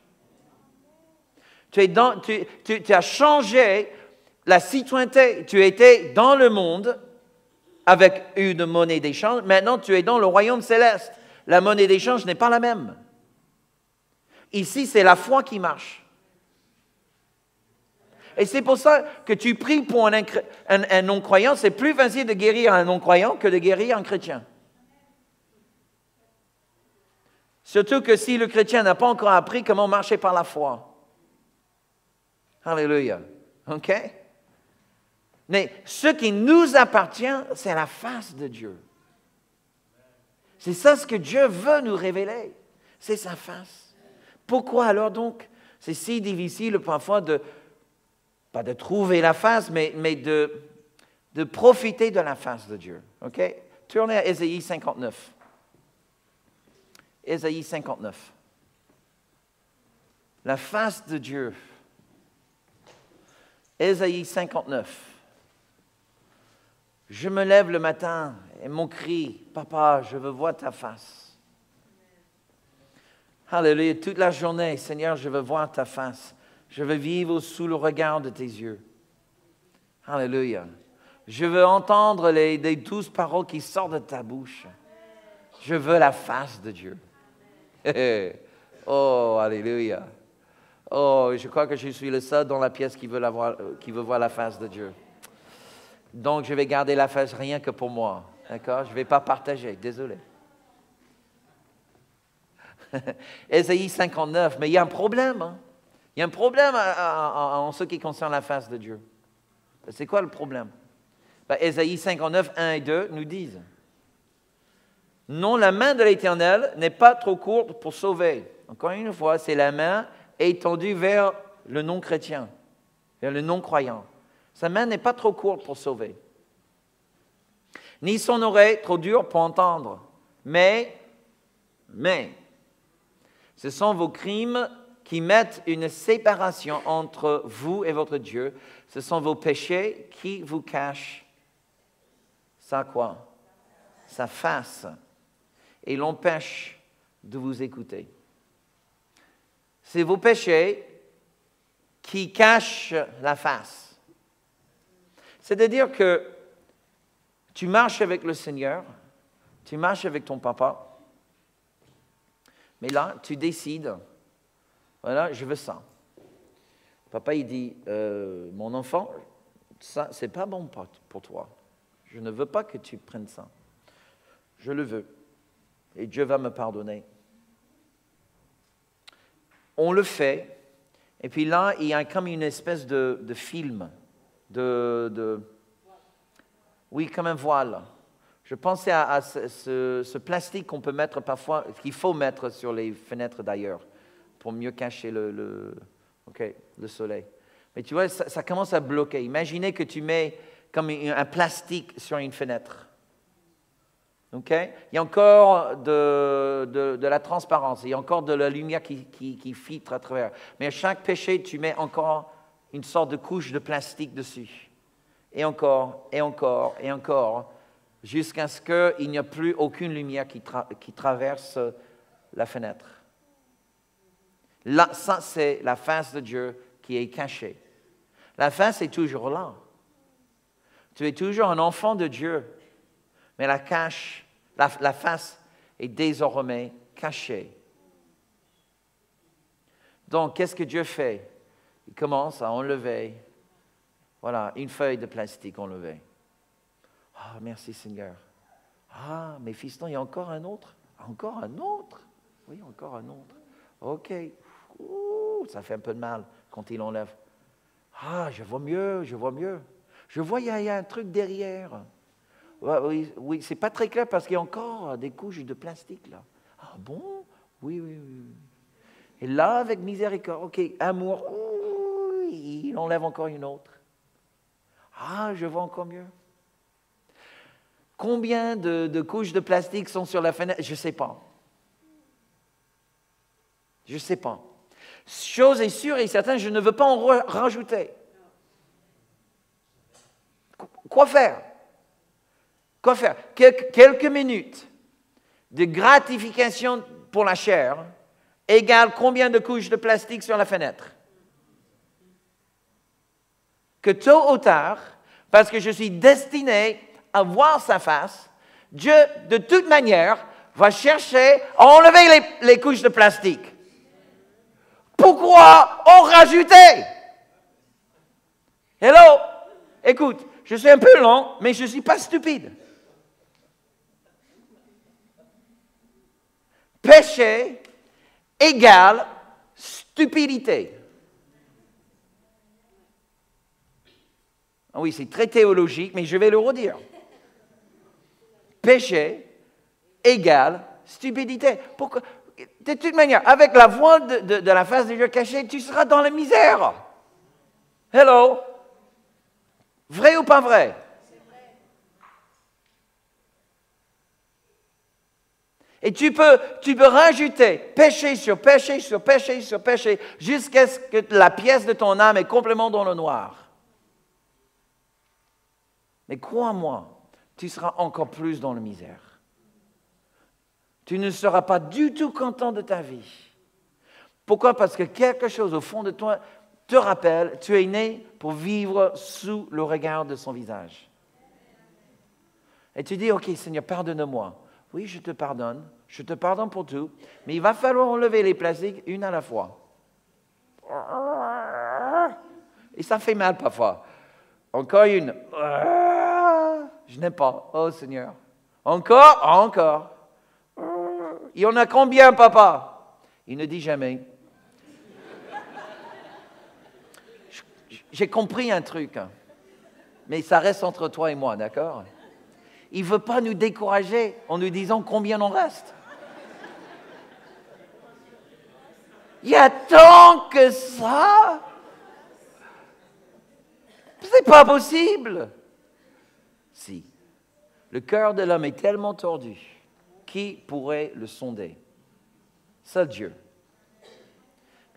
Tu as changé la citoyenneté. Tu étais dans le monde avec une monnaie d'échange. Maintenant, tu es dans le royaume céleste. La monnaie d'échange n'est pas la même. Ici, c'est la foi qui marche. Et c'est pour ça que tu pries pour un non-croyant. C'est plus facile de guérir un non-croyant que de guérir un chrétien. Surtout que si le chrétien n'a pas encore appris comment marcher par la foi. Alléluia. OK? Mais ce qui nous appartient, c'est la face de Dieu. C'est ça ce que Dieu veut nous révéler. C'est sa face. Pourquoi alors donc, c'est si difficile parfois pas de trouver la face, mais de profiter de la face de Dieu. OK? Tournez à Ésaïe 59. Ésaïe 59. La face de Dieu. Ésaïe 59. Je me lève le matin et mon cri, Papa, je veux voir ta face. Alléluia, toute la journée, Seigneur, je veux voir ta face. Je veux vivre sous le regard de tes yeux. Alléluia. Je veux entendre les douces paroles qui sortent de ta bouche. Je veux la face de Dieu. Oh, alléluia. Oh, je crois que je suis le seul dans la pièce qui veut voir la face de Dieu. Donc, je vais garder la face rien que pour moi. D'accord? Je ne vais pas partager. Désolé. Ésaïe 59. Mais il y a un problème. Hein? Il y a un problème en ce qui concerne la face de Dieu. C'est quoi le problème? Ésaïe 59, 1 et 2 nous disent: non, la main de l'Éternel n'est pas trop courte pour sauver. Encore une fois, c'est la main étendue vers le non-chrétien, vers le non-croyant. Sa main n'est pas trop courte pour sauver, ni son oreille trop dure pour entendre. Mais, ce sont vos crimes qui mettent une séparation entre vous et votre Dieu. Ce sont vos péchés qui vous cachent sa quoi? Sa face, et l'empêche de vous écouter. C'est vos péchés qui cachent la face. C'est-à-dire que tu marches avec le Seigneur, tu marches avec ton papa, mais là, tu décides, voilà, je veux ça. Papa, il dit, mon enfant, ça, c'est pas bon pour toi. Je ne veux pas que tu prennes ça. Je le veux. Et Dieu va me pardonner. On le fait. Et puis là, il y a comme une espèce de film. Oui, comme un voile. Je pensais à ce plastique qu'on peut mettre parfois, qu'il faut mettre sur les fenêtres d'ailleurs, pour mieux cacher le soleil. Mais tu vois, ça commence à bloquer. Imaginez que tu mets comme un plastique sur une fenêtre. Okay? Il y a encore de la transparence, il y a encore de la lumière qui filtre à travers. Mais à chaque péché, tu mets encore une sorte de couche de plastique dessus. Et encore, et encore, et encore, jusqu'à ce qu'il n'y ait plus aucune lumière qui traverse la fenêtre. Là, ça, c'est la face de Dieu qui est cachée. La face est toujours là. Tu es toujours un enfant de Dieu. Mais la face est désormais cachée. Donc, qu'est-ce que Dieu fait? Il commence à enlever, voilà, une feuille de plastique enlevée. Ah, merci Seigneur. Ah, mais fiston, il y a encore un autre? Encore un autre? Oui, encore un autre. OK. Ouh, ça fait un peu de mal quand il enlève. Ah, je vois mieux, je vois mieux. Je vois, il y a un truc derrière. Oui, c'est pas très clair parce qu'il y a encore des couches de plastique là. Ah bon? Oui. Et là, avec miséricorde, OK, amour, il enlève encore une autre. Ah, je vois encore mieux. Combien de couches de plastique sont sur la fenêtre? Je ne sais pas. Je ne sais pas. Chose est sûre et certaine, je ne veux pas en rajouter. Quoi faire? Quoi faire? Quelques minutes de gratification pour la chair égale combien de couches de plastique sur la fenêtre? Que tôt ou tard, parce que je suis destiné à voir sa face, Dieu, de toute manière, va chercher à enlever les couches de plastique. Pourquoi en rajouter? Hello? Écoute, je suis un peu lent, mais je ne suis pas stupide. Péché égale stupidité. Oui, c'est très théologique, mais je vais le redire. Péché égale stupidité. Pourquoi? De toute manière, avec la voix de la face de Dieu cachée, tu seras dans la misère. Hello? Vrai ou pas vrai? Et tu peux rajouter péché sur péché sur péché sur péché jusqu'à ce que la pièce de ton âme est complètement dans le noir. Mais crois-moi, tu seras encore plus dans la misère. Tu ne seras pas du tout content de ta vie. Pourquoi? Parce que quelque chose au fond de toi te rappelle, tu es né pour vivre sous le regard de son visage. Et tu dis, OK, Seigneur, pardonne-moi. oui, je te pardonne pour tout, mais il va falloir enlever les plastiques une à la fois. Et ça fait mal parfois. Encore une. Je n'aime pas. Oh Seigneur. Encore. Il y en a combien, papa? Il ne dit jamais. J'ai compris un truc, mais ça reste entre toi et moi, d'accord? Il ne veut pas nous décourager en nous disant combien on reste. Il y a tant que ça. C'est pas possible. Si. Le cœur de l'homme est tellement tordu, qui pourrait le sonder? Seul Dieu.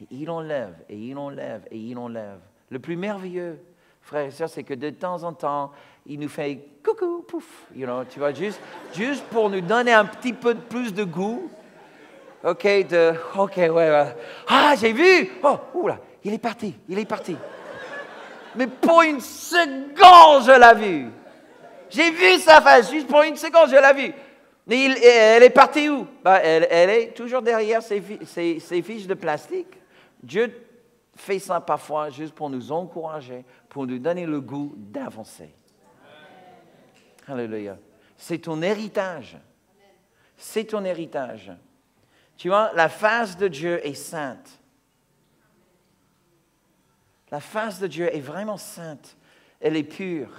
Mais il enlève, et il enlève, et il enlève. Le plus merveilleux, frères et sœurs, c'est que de temps en temps, il nous fait coucou, pouf, tu vois, juste pour nous donner un petit peu plus de goût. Ok, ouais. Ah, j'ai vu! Oh, oula, il est parti. Mais pour une seconde, je l'ai vu. J'ai vu sa face, juste pour une seconde, je l'ai vu. Mais elle est partie où? Elle est toujours derrière ses fiches de plastique. Dieu fait ça parfois juste pour nous encourager, pour nous donner le goût d'avancer. Alléluia. C'est ton héritage. C'est ton héritage. Tu vois, la face de Dieu est sainte. La face de Dieu est vraiment sainte. Elle est pure.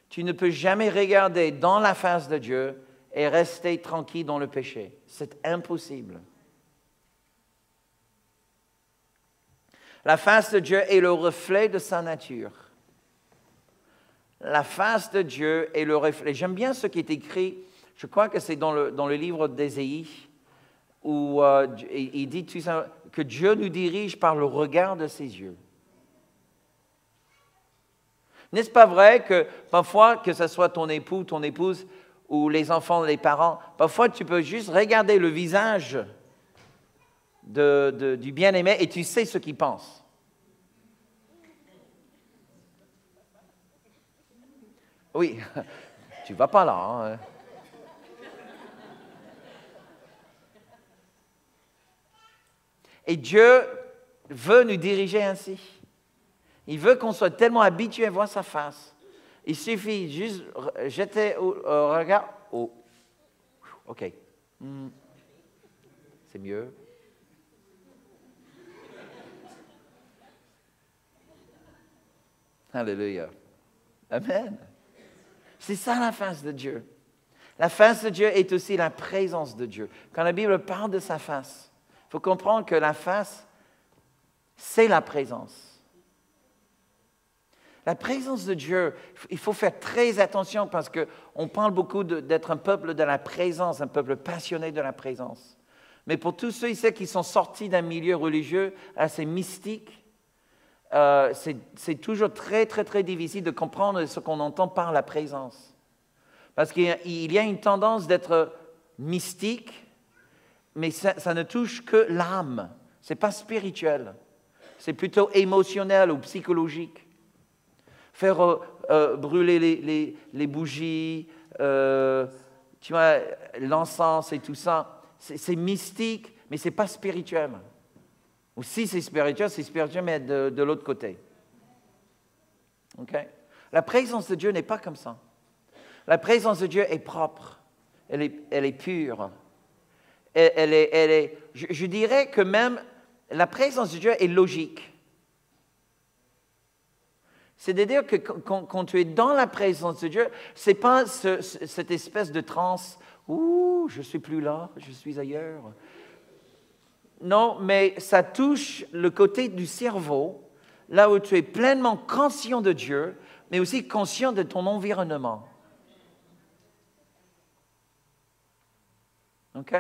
Tu ne peux jamais regarder dans la face de Dieu et rester tranquille dans le péché. C'est impossible. La face de Dieu est le reflet de sa nature. La face de Dieu est le reflet. J'aime bien ce qui est écrit, je crois que c'est dans le livre d'Ésaïe, où il dit tout ça, que Dieu nous dirige par le regard de ses yeux. N'est-ce pas vrai que parfois, que ce soit ton époux, ton épouse, ou les enfants, les parents, parfois tu peux juste regarder le visage du bien-aimé et tu sais ce qu'il pense. Oui, tu ne vas pas là. Hein? Et Dieu veut nous diriger ainsi. Il veut qu'on soit tellement habitué à voir sa face. Il suffit juste jeter au regard. Oh, OK. C'est mieux. Alléluia. Amen. C'est ça la face de Dieu. La face de Dieu est aussi la présence de Dieu. Quand la Bible parle de sa face, il faut comprendre que la face, c'est la présence. La présence de Dieu, il faut faire très attention parce qu'on parle beaucoup d'être un peuple de la présence, un peuple passionné de la présence. Mais pour tous ceux ici qui sont sortis d'un milieu religieux assez mystique, c'est toujours très, très, très difficile de comprendre ce qu'on entend par la présence. Parce qu'il y a une tendance d'être mystique, mais ça ne touche que l'âme. Ce n'est pas spirituel. C'est plutôt émotionnel ou psychologique. Faire brûler les bougies, tu vois, l'encens et tout ça, c'est mystique, mais ce n'est pas spirituel. Ou si c'est spirituel, mais de l'autre côté. Okay? La présence de Dieu n'est pas comme ça. La présence de Dieu est propre, elle est pure. Je dirais que même la présence de Dieu est logique. C'est-à-dire que quand tu es dans la présence de Dieu, ce n'est pas cette espèce de transe « Ouh, je ne suis plus là, je suis ailleurs ». Non, mais ça touche le côté du cerveau, là où tu es pleinement conscient de Dieu, mais aussi conscient de ton environnement. OK?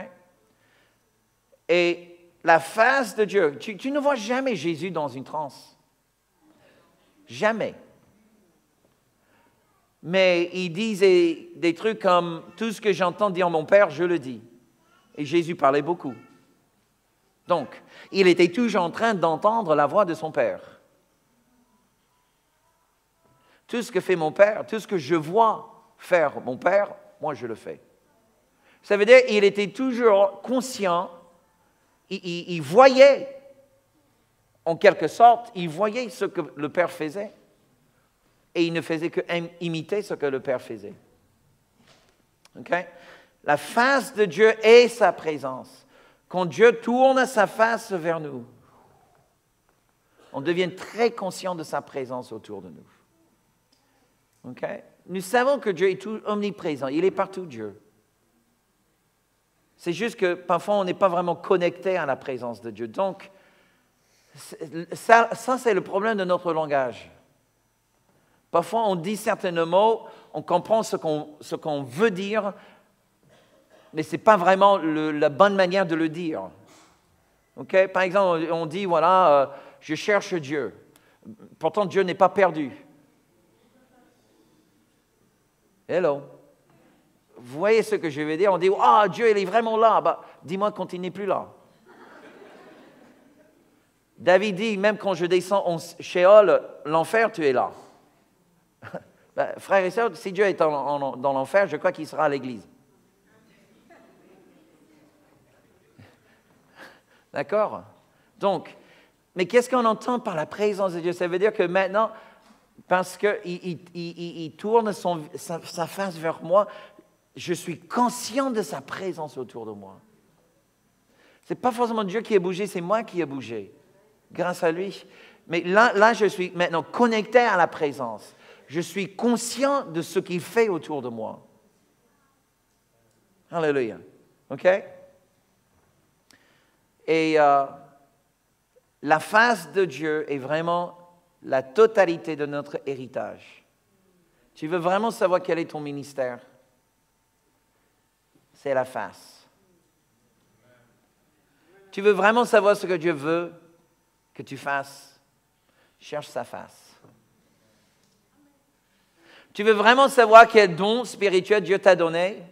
Et la face de Dieu, tu ne vois jamais Jésus dans une transe. Jamais. Mais il disait des trucs comme « Tout ce que j'entends dire mon Père, je le dis ». Et Jésus parlait beaucoup. Donc, il était toujours en train d'entendre la voix de son Père. Tout ce que fait mon Père, tout ce que je vois faire mon Père, moi je le fais. Ça veut dire qu'il était toujours conscient, il voyait, en quelque sorte, il voyait ce que le Père faisait. Et il ne faisait que imiter ce que le Père faisait. Okay? La face de Dieu est sa présence. Quand Dieu tourne sa face vers nous, on devient très conscient de sa présence autour de nous. Okay? Nous savons que Dieu est tout omniprésent. Il est partout, Dieu. C'est juste que parfois, on n'est pas vraiment connecté à la présence de Dieu. Donc, ça c'est le problème de notre langage. Parfois, on dit certains mots, on comprend ce qu'on veut dire, mais ce n'est pas vraiment la bonne manière de le dire. Okay? Par exemple, on dit, voilà, je cherche Dieu. Pourtant, Dieu n'est pas perdu. Hello. Vous voyez ce que je veux dire? On dit, ah, Dieu, il est vraiment là. Bah, dis-moi quand il n'est plus là. David dit, même quand je descends en Sheol, l'enfer, tu es là. Ben, frères et sœurs, si Dieu est dans l'enfer, je crois qu'il sera à l'église. D'accord? Donc, mais qu'est-ce qu'on entend par la présence de Dieu? Ça veut dire que maintenant, parce qu'il tourne sa face vers moi, je suis conscient de sa présence autour de moi. Ce n'est pas forcément Dieu qui a bougé, c'est moi qui ai bougé, grâce à lui. Mais là, je suis maintenant connecté à la présence. Je suis conscient de ce qu'il fait autour de moi. Alléluia. OK? Et la face de Dieu est vraiment la totalité de notre héritage. Tu veux vraiment savoir quel est ton ministère? C'est la face. Tu veux vraiment savoir ce que Dieu veut que tu fasses? Cherche sa face. Tu veux vraiment savoir quel don spirituel Dieu t'a donné?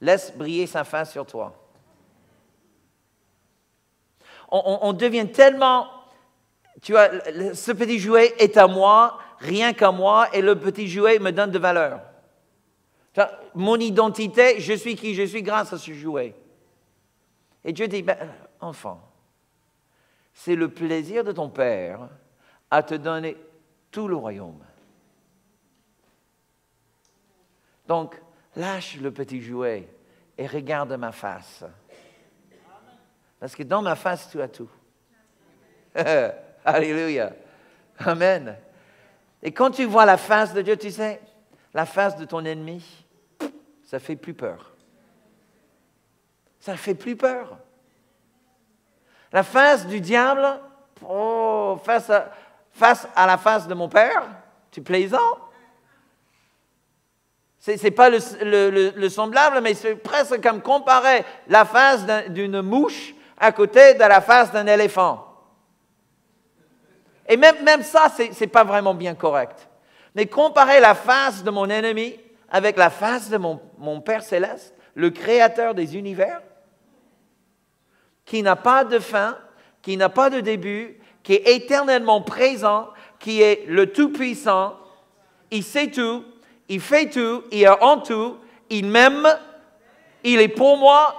Laisse briller sa face sur toi. On devient tellement, tu vois, ce petit jouet est à moi, rien qu'à moi, et le petit jouet me donne de valeur. Mon identité, je suis qui je suis grâce à ce jouet. Et Dieu dit, ben, enfant, c'est le plaisir de ton Père à te donner tout le royaume. Donc, lâche le petit jouet et regarde ma face. Parce que dans ma face, tu as tout. Alléluia. Amen. Et quand tu vois la face de Dieu, tu sais, la face de ton ennemi, ça fait plus peur. Ça fait plus peur. La face du diable, oh, face à la face de mon Père, tu plaisantes. Ce n'est pas le semblable, mais c'est presque comme comparer la face d'une mouche à côté de la face d'un éléphant. Et même ça, ce n'est pas vraiment bien correct. Mais comparer la face de mon ennemi avec la face de mon Père céleste, le créateur des univers, qui n'a pas de fin, qui n'a pas de début, qui est éternellement présent, qui est le Tout-Puissant, il sait tout, il fait tout, il est en tout, il m'aime, il est pour moi,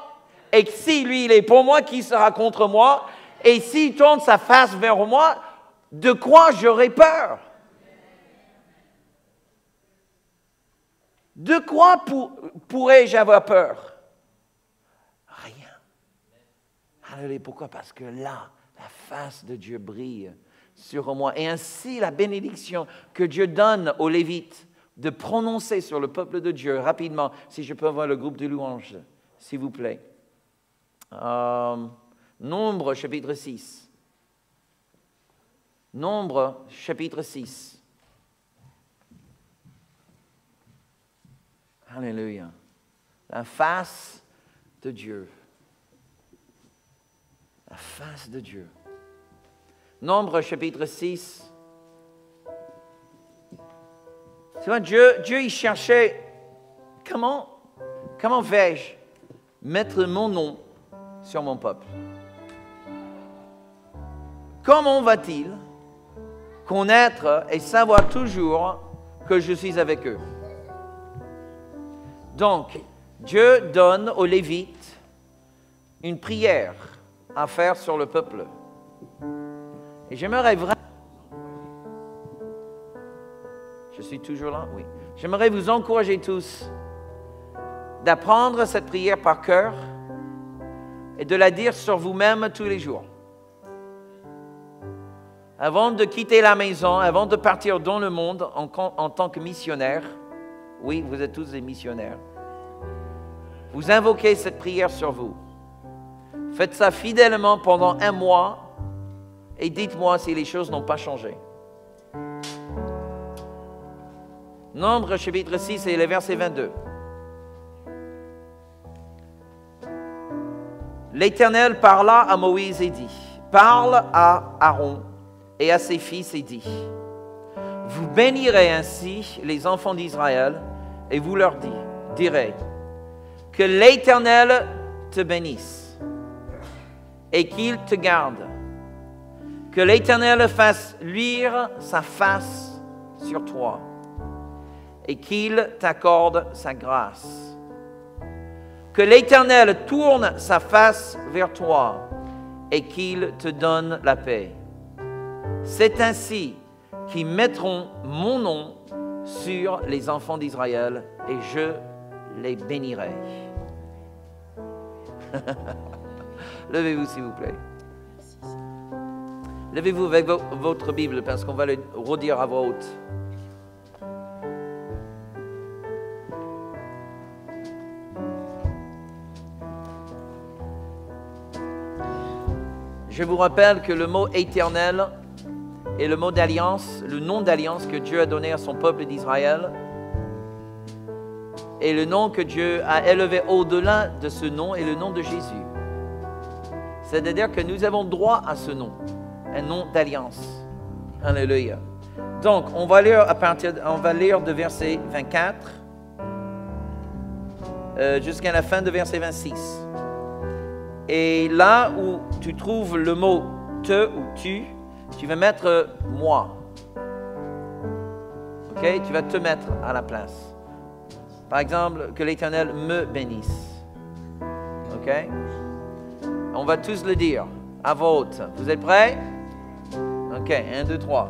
et si lui, il est pour moi, qui sera contre moi? Et s'il tourne sa face vers moi, de quoi j'aurai peur? De quoi pourrais-je avoir peur? Rien. Alléluia. Pourquoi? Parce que là, la face de Dieu brille sur moi. Et ainsi, la bénédiction que Dieu donne aux Lévites de prononcer sur le peuple de Dieu, rapidement, si je peux avoir le groupe de louanges, s'il vous plaît. Nombre, chapitre 6. Nombre, chapitre 6. Alléluia. La face de Dieu. La face de Dieu. Nombre, chapitre 6. Tu vois, Dieu, il cherchait, comment vais-je mettre mon nom sur mon peuple? Comment va-t-il connaître et savoir toujours que je suis avec eux? Donc, Dieu donne aux Lévites une prière à faire sur le peuple. Et j'aimerais vraiment... Je suis toujours là? Oui. J'aimerais vous encourager tous d'apprendre cette prière par cœur et de la dire sur vous-même tous les jours. Avant de quitter la maison, avant de partir dans le monde en tant que missionnaire, oui, vous êtes tous des missionnaires, vous invoquez cette prière sur vous. Faites ça fidèlement pendant 1 mois et dites-moi si les choses n'ont pas changé. Nombre chapitre 6 et le verset 22. L'Éternel parla à Moïse et dit, parle à Aaron et à ses fils et dit, vous bénirez ainsi les enfants d'Israël et vous leur direz, que l'Éternel te bénisse et qu'il te garde, que l'Éternel fasse luire sa face sur toi et qu'il t'accorde sa grâce. Que l'Éternel tourne sa face vers toi et qu'il te donne la paix. C'est ainsi qu'ils mettront mon nom sur les enfants d'Israël et je les bénirai. Levez-vous s'il vous plaît. Levez-vous avec votre Bible parce qu'on va le redire à voix haute. Je vous rappelle que le mot éternel est le mot d'alliance, le nom d'alliance que Dieu a donné à son peuple d'Israël et le nom que Dieu a élevé au-delà de ce nom est le nom de Jésus. C'est-à-dire que nous avons droit à ce nom, un nom d'alliance. Alléluia. Donc, on va lire de verset 24 jusqu'à la fin de verset 26. Et là où tu trouves le mot te ou tu vas mettre moi. Ok? Tu vas te mettre à la place. Par exemple, que l'Éternel me bénisse. Ok? On va tous le dire à voix haute. Vous êtes prêts? Ok, 1, 2, 3.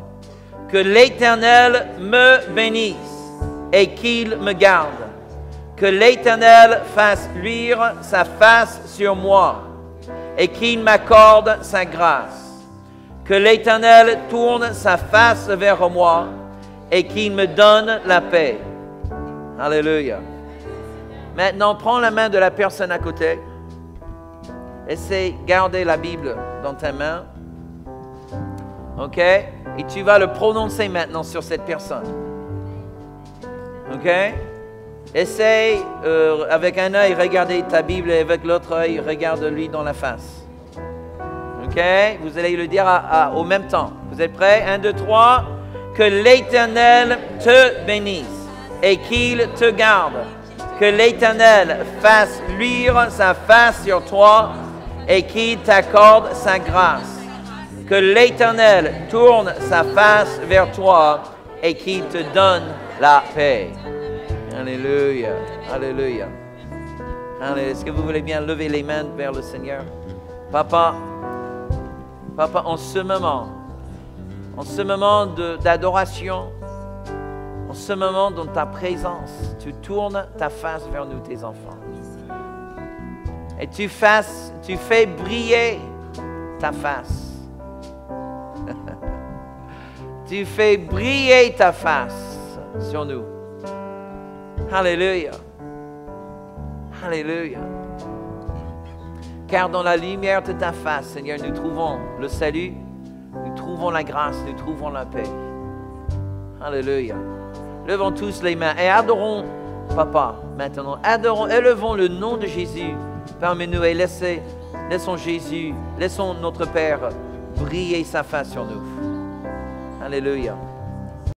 Que l'Éternel me bénisse et qu'il me garde. Que l'Éternel fasse luire sa face sur moi et qu'il m'accorde sa grâce. Que l'Éternel tourne sa face vers moi et qu'il me donne la paix. Alléluia. Maintenant, prends la main de la personne à côté. Essaie de garder la Bible dans ta main. OK? Et tu vas le prononcer maintenant sur cette personne. OK? Essaye avec un œil, regarder ta Bible et avec l'autre œil, regarde-lui dans la face. OK? Vous allez le dire au même temps. Vous êtes prêts? 1, 2, 3. Que l'Éternel te bénisse et qu'il te garde. Que l'Éternel fasse luire sa face sur toi et qu'il t'accorde sa grâce. Que l'Éternel tourne sa face vers toi et qu'il te donne la paix. Alléluia, alléluia. Est-ce que vous voulez bien lever les mains vers le Seigneur? Papa, en ce moment d'adoration, en ce moment dans ta présence, tu tournes ta face vers nous, tes enfants. Et tu fais briller ta face. Tu fais briller ta face sur nous. Alléluia. Alléluia. Car dans la lumière de ta face, Seigneur, nous trouvons le salut, nous trouvons la grâce, nous trouvons la paix. Alléluia. Levons tous les mains et adorons Papa maintenant. Élevons le nom de Jésus parmi nous et laissons Jésus, laissons notre Père briller sa face sur nous. Alléluia.